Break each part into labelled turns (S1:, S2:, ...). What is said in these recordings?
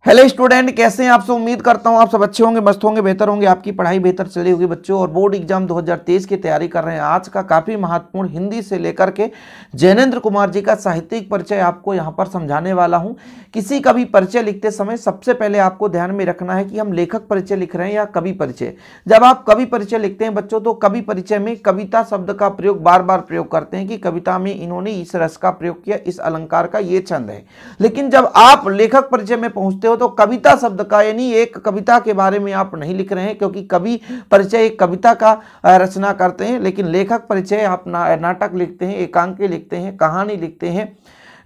S1: Hello student, कैसे हैं आप सब। उम्मीद करता हूं आप सब अच्छे होंगे, मस्त होंगे, बेहतर होंगे, आपकी पढ़ाई बेहतर चली होगी बच्चों। और बोर्ड एग्जाम 2023 की तैयारी कर रहे हैं। आज का काफ़ी महत्वपूर्ण हिंदी से लेकर के जैनेंद्र कुमार जी का साहित्यिक परिचय आपको यहां पर समझाने वाला हूं। किसी का भी परिचय लिखते समय सबसे पहले आपको ध्यान में रखना है कि हम लेखक परिचय लिख रहे हैं या कवि परिचय। जब आप कवि परिचय लिखते हैं बच्चों, तो कवि परिचय में कविता शब्द का प्रयोग बार बार प्रयोग करते हैं कि कविता में इन्होंने इस रस का प्रयोग किया, इस अलंकार का ये छंद है। लेकिन जब आप लेखक परिचय में पहुंचते हो तो कविता शब्द का, यानी एक कविता के बारे में आप नहीं लिख रहे हैं, क्योंकि कवि परिचय एक कविता का रचना करते हैं। लेकिन लेखक परिचय आप नाटक लिखते हैं, एकांकी लिखते हैं, कहानी लिखते हैं,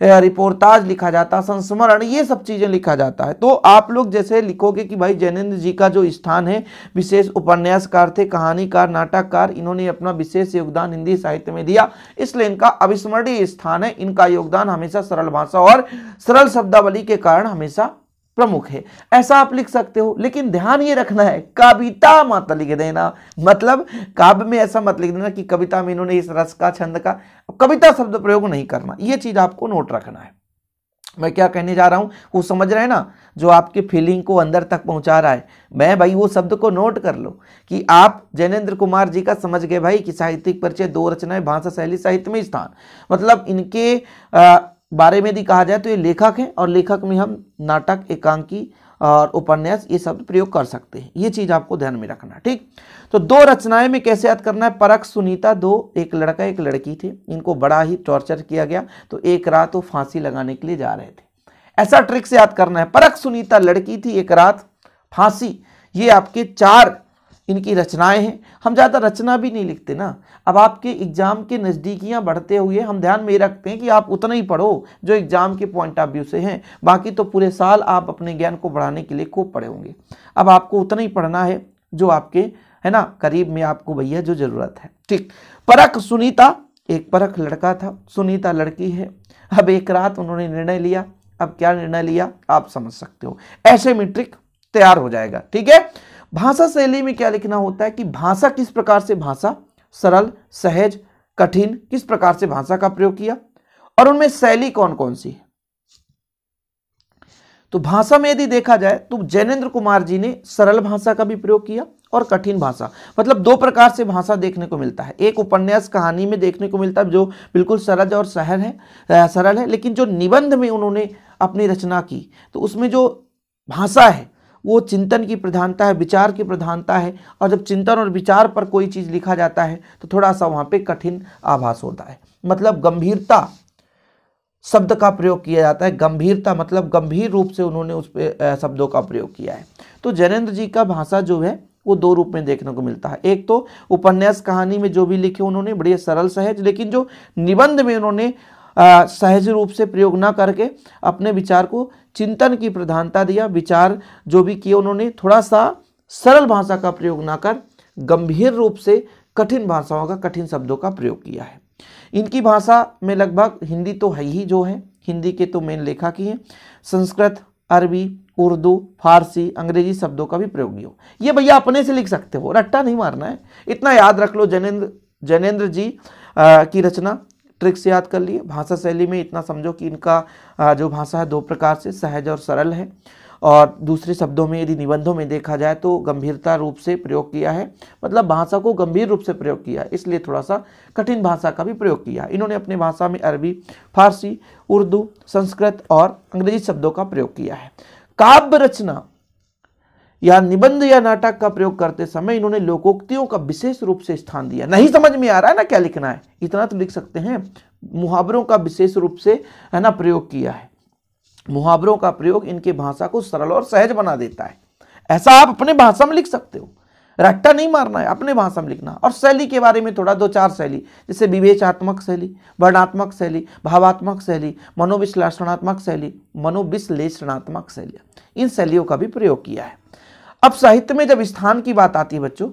S1: रिपोर्टाज लिखा जाता है, संस्मरण, ये सब चीजें लिखा जाता है। तो आप लोग जैसे लिखोगे कि भाई जैनेंद्र जी का जो स्थान है, विशेष उपन्यासकार थे, कहानीकार, नाटककार, इन्होंने अपना विशेष योगदान हिंदी साहित्य में दिया, इसलिए इनका अविस्मरणीय स्थान है। इनका योगदान हमेशा सरल भाषा और सरल शब्दावली के कारण हमेशा प्रमुख है, ऐसा आप लिख सकते हो। लेकिन ध्यान ये रखना है, कविता मत लिख देना। मतलब काव्य में ऐसा मत लिख देना कि कविता में इन्होंने इस रस का, छंद का, कविता शब्द प्रयोग नहीं करना। ये चीज आपको नोट रखना है। मैं क्या कहने जा रहा हूं वो समझ रहे हैं ना, जो आपके फीलिंग को अंदर तक पहुंचा रहा है। मैं भाई वो शब्द को नोट कर लो कि आप जैनेंद्र कुमार जी का समझ गए भाई कि साहित्यिक परिचय, दो रचनाएं, भाषा, शैली, साहित्य में स्थान। मतलब इनके बारे में यदि कहा जाए तो ये लेखक हैं, और लेखक में हम नाटक, एकांकी और उपन्यास ये सब प्रयोग कर सकते हैं। ये चीज आपको ध्यान में रखना, ठीक। तो दो रचनाएं में कैसे याद करना है। परख सुनीता, दो, एक लड़का एक लड़की थे, इनको बड़ा ही टॉर्चर किया गया, तो एक रात वो फांसी लगाने के लिए जा रहे थे। ऐसा ट्रिक से याद करना है। परख सुनीता लड़की थी, एक रात फांसी, ये आपके 4 इनकी रचनाएं हैं। हम ज़्यादा रचना भी नहीं लिखते ना। अब आपके एग्जाम के नज़दीकियां बढ़ते हुए हम ध्यान में रखते हैं कि आप उतना ही पढ़ो जो एग्जाम के पॉइंट ऑफ व्यू से हैं। बाकी तो पूरे साल आप अपने ज्ञान को बढ़ाने के लिए खूब पढ़े होंगे। अब आपको उतना ही पढ़ना है जो आपके, है ना, करीब में आपको भैया जो जरूरत है, ठीक। परख सुनीता, एक परख लड़का था, सुनीता लड़की है। अब एक रात उन्होंने निर्णय लिया। अब क्या निर्णय लिया आप समझ सकते हो। ऐसे में ट्रिक तैयार हो जाएगा, ठीक है। भाषा शैली में क्या लिखना होता है कि भाषा किस प्रकार से, भाषा सरल, सहज, कठिन, किस प्रकार से भाषा का प्रयोग किया, और उनमें शैली कौन कौन सी है। तो भाषा में यदि देखा जाए तो जैनेंद्र कुमार जी ने सरल भाषा का भी प्रयोग किया और कठिन भाषा। मतलब 2 प्रकार से भाषा देखने को मिलता है। एक उपन्यास कहानी में देखने को मिलता है जो बिल्कुल सरल और सरल है। लेकिन जो निबंध में उन्होंने अपनी रचना की तो उसमें जो भाषा है वो चिंतन की प्रधानता है, विचार की प्रधानता है। और जब चिंतन और विचार पर कोई चीज लिखा जाता है तो थोड़ा सा वहां पे कठिन आभास होता है। मतलब गंभीरता शब्द का प्रयोग किया जाता है। गंभीरता मतलब गंभीर रूप से उन्होंने उस पे शब्दों का प्रयोग किया है। तो जैनेंद्र जी का भाषा जो है वो 2 रूप में देखने को मिलता है। एक तो उपन्यास कहानी में जो भी लिखे उन्होंने बड़े सरल सहज, लेकिन जो निबंध में उन्होंने सहज रूप से प्रयोग ना करके अपने विचार को चिंतन की प्रधानता दिया। विचार जो भी किए उन्होंने थोड़ा सा सरल भाषा का प्रयोग ना कर गंभीर रूप से कठिन भाषाओं का, कठिन शब्दों का प्रयोग किया है। इनकी भाषा में लगभग हिंदी तो है ही, जो है हिंदी के तो मेन लेखक ही हैं। संस्कृत, अरबी, उर्दू, फारसी, अंग्रेजी शब्दों का भी प्रयोग नहीं हो। ये भैया अपने से लिख सकते हो, रट्टा नहीं मारना है। इतना याद रख लो, जैनेंद्र जी की रचना ट्रिक से याद कर लिए। भाषा शैली में इतना समझो कि इनका जो भाषा है 2 प्रकार से, सहज और सरल है। और दूसरे शब्दों में यदि निबंधों में देखा जाए तो गंभीरता रूप से प्रयोग किया है। मतलब भाषा को गंभीर रूप से प्रयोग किया है, इसलिए थोड़ा सा कठिन भाषा का भी प्रयोग किया है। इन्होंने अपने भाषा में अरबी, फारसी, उर्दू, संस्कृत और अंग्रेजी शब्दों का प्रयोग किया है। काव्य रचना या निबंध या नाटक का प्रयोग करते समय इन्होंने लोकोक्तियों का विशेष रूप से स्थान दिया। नहीं समझ में आ रहा है ना क्या लिखना है, इतना तो लिख सकते हैं। मुहावरों का विशेष रूप से, है ना, प्रयोग किया है। मुहावरों का प्रयोग इनके भाषा को सरल और सहज बना देता है। ऐसा आप अपने भाषा में लिख सकते हो, रट्टा नहीं मारना है, अपने भाषा में लिखना। और शैली के बारे में थोड़ा 2-4 शैली, जैसे विवेचनात्मक शैली, वर्णनात्मक शैली, भावात्मक शैली, मनोविश्लेषणात्मक शैली, मनोविश्लेषणात्मक शैली, इन शैलियों का भी प्रयोग किया है। अब साहित्य में जब स्थान की बात आती है बच्चों,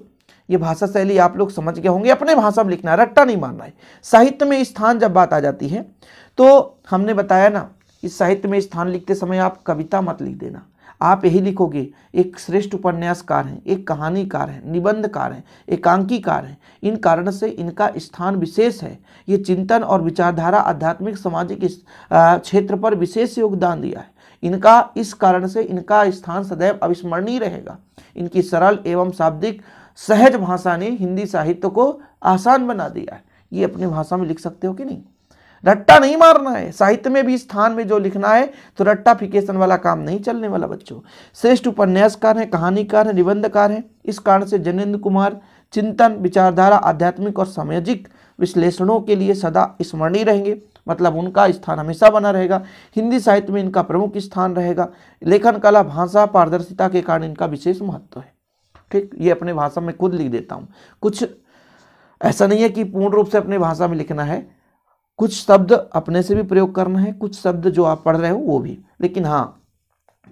S1: ये भाषा शैली आप लोग समझ गए होंगे, अपने भाषा में लिखना है, रट्टा नहीं मारना है। साहित्य में स्थान जब बात आ जाती है तो हमने बताया ना, इस साहित्य में स्थान लिखते समय आप कविता मत लिख देना। आप यही लिखोगे एक श्रेष्ठ उपन्यासकार हैं, एक कहानीकार हैं, निबंधकार हैं, एकांकीकार हैं। इन कारण से इनका स्थान विशेष है। ये चिंतन और विचारधारा, आध्यात्मिक, सामाजिक क्षेत्र पर विशेष योगदान दिया है। इनका इस कारण से इनका स्थान सदैव अविस्मरणीय रहेगा। इनकी सरल एवं शाब्दिक सहज भाषा ने हिंदी साहित्य को आसान बना दिया है। ये अपनी भाषा में लिख सकते हो कि नहीं? रट्टा नहीं मारना है, साहित्य में भी स्थान में जो लिखना है तो रट्टाफिकेशन वाला काम नहीं चलने वाला बच्चों। श्रेष्ठ उपन्यासकार हैं, कहानीकार हैं, निबंधकार हैं। इस कारण से जैनेंद्र कुमार चिंतन, विचारधारा, आध्यात्मिक और सामाजिक विश्लेषणों के लिए सदा स्मरणीय रहेंगे, मतलब उनका स्थान हमेशा बना रहेगा। हिंदी साहित्य में इनका प्रमुख स्थान रहेगा। लेखन कला, भाषा, पारदर्शिता के कारण इनका विशेष महत्व है। ठीक, ये अपने भाषा में खुद लिख देता हूँ। कुछ ऐसा नहीं है कि पूर्ण रूप से अपने भाषा में लिखना है, कुछ शब्द अपने से भी प्रयोग करना है, कुछ शब्द जो आप पढ़ रहे हो वो भी। लेकिन हाँ,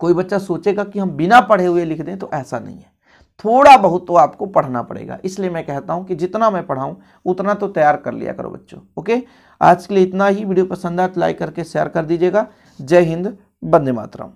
S1: कोई बच्चा सोचेगा कि हम बिना पढ़े हुए लिख दें, तो ऐसा नहीं है, थोड़ा बहुत तो आपको पढ़ना पड़ेगा। इसलिए मैं कहता हूं कि जितना मैं पढ़ाऊं उतना तो तैयार कर लिया करो बच्चों। ओके, आज के लिए इतना ही। वीडियो पसंद आए तो लाइक करके शेयर कर दीजिएगा। जय हिंद, वंदे मातरम।